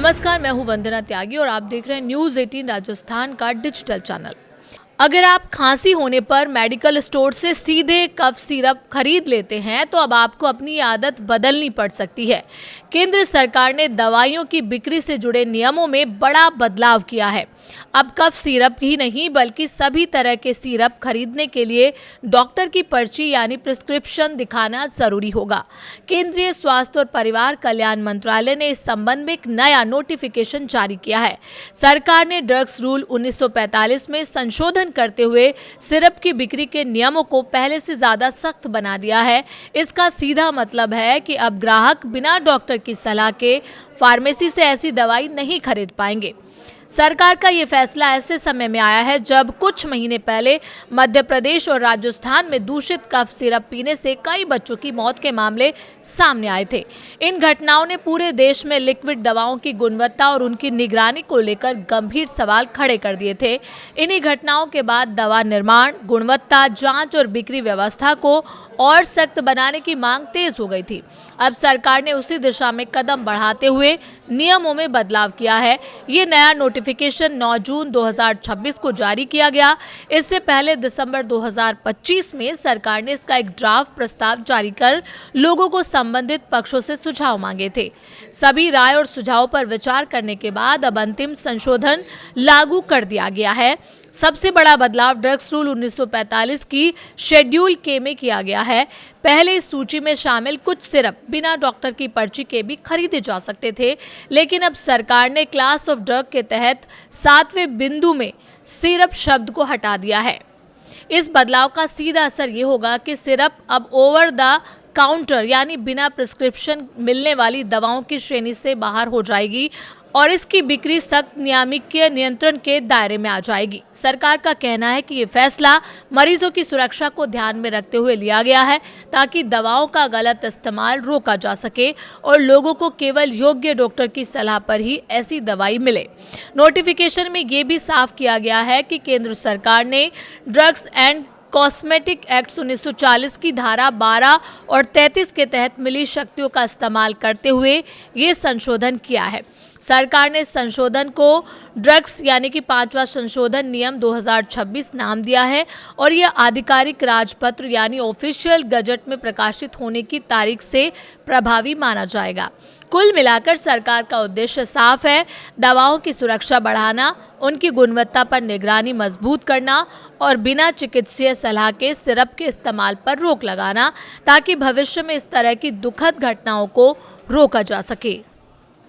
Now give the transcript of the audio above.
नमस्कार, मैं हूं वंदना त्यागी और आप देख रहे हैं न्यूज़ 18 राजस्थान का डिजिटल चैनल। अगर आप खांसी होने पर मेडिकल स्टोर से सीधे कफ सिरप खरीद लेते हैं तो अब आपको अपनी आदत बदलनी पड़ सकती है। केंद्र सरकार ने दवाइयों की बिक्री से जुड़े नियमों में बड़ा बदलाव किया है। अब कफ सिरप ही नहीं बल्कि सभी तरह के सिरप खरीदने के लिए डॉक्टर की पर्ची यानी प्रिस्क्रिप्शन दिखाना जरूरी होगा। केंद्रीय स्वास्थ्य और परिवार कल्याण मंत्रालय ने इस संबंध में एक नया नोटिफिकेशन जारी किया है। सरकार ने ड्रग्स रूल 1945 में संशोधन करते हुए सिरप की बिक्री के नियमों को पहले से ज्यादा सख्त बना दिया है। इसका सीधा मतलब है कि अब ग्राहक बिना डॉक्टर की सलाह के फार्मेसी से ऐसी दवाई नहीं खरीद पाएंगे। सरकार का ये फैसला ऐसे समय में आया है जब कुछ महीने पहले मध्य प्रदेश और राजस्थान में दूषित कफ सिरप पीने से कई बच्चों की मौत के मामले सामने आए थे। इन घटनाओं ने पूरे देश में लिक्विड दवाओं की गुणवत्ता और उनकी निगरानी को लेकर गंभीर सवाल खड़े कर दिए थे। इन्हीं घटनाओं के बाद दवा निर्माण, गुणवत्ता जांच और बिक्री व्यवस्था को और सख्त बनाने की मांग तेज हो गई थी। अब सरकार ने उसी दिशा में कदम बढ़ाते हुए नियमों में बदलाव किया है। ये नया नोटिफिकेशन 9 जून 2026 को जारी किया गया। इससे पहले दिसंबर 2025 में सरकार ने इसका एक ड्राफ्ट प्रस्ताव जारी कर लोगों को संबंधित पक्षों से सुझाव मांगे थे। सभी राय और सुझावों पर विचार करने के बाद अब अंतिम संशोधन लागू कर दिया गया है। सबसे बड़ा बदलाव ड्रग्स रूल 1945 की शेड्यूल के में किया गया है। पहले इस सूची में शामिल कुछ सिरप बिना डॉक्टर की पर्ची के भी खरीदे जा सकते थे, लेकिन अब सरकार ने क्लास ऑफ ड्रग के तहत 7वें बिंदु में सिरप शब्द को हटा दिया है। इस बदलाव का सीधा असर ये होगा कि सिरप अब ओवर द काउंटर यानी बिना प्रिस्क्रिप्शन मिलने वाली दवाओं की श्रेणी से बाहर हो जाएगी और इसकी बिक्री सख्त नियामकीय नियंत्रण के दायरे में आ जाएगी। सरकार का कहना है कि ये फैसला मरीजों की सुरक्षा को ध्यान में रखते हुए लिया गया है ताकि दवाओं का गलत इस्तेमाल रोका जा सके और लोगों को केवल योग्य डॉक्टर की सलाह पर ही ऐसी दवाई मिले। नोटिफिकेशन में ये भी साफ किया गया है कि केंद्र सरकार ने ड्रग्स एंड कॉस्मेटिक एक्ट 1940 की धारा 12 और 33 के तहत मिली शक्तियों का इस्तेमाल करते हुए ये संशोधन किया है। सरकार ने संशोधन को ड्रग्स यानी कि 5वां संशोधन नियम 2026 नाम दिया है और यह आधिकारिक राजपत्र यानी ऑफिशियल गजट में प्रकाशित होने की तारीख से प्रभावी माना जाएगा। कुल मिलाकर सरकार का उद्देश्य साफ है, दवाओं की सुरक्षा बढ़ाना, उनकी गुणवत्ता पर निगरानी मजबूत करना और बिना चिकित्सीय सलाह के सिरप के इस्तेमाल पर रोक लगाना ताकि भविष्य में इस तरह की दुखद घटनाओं को रोका जा सके।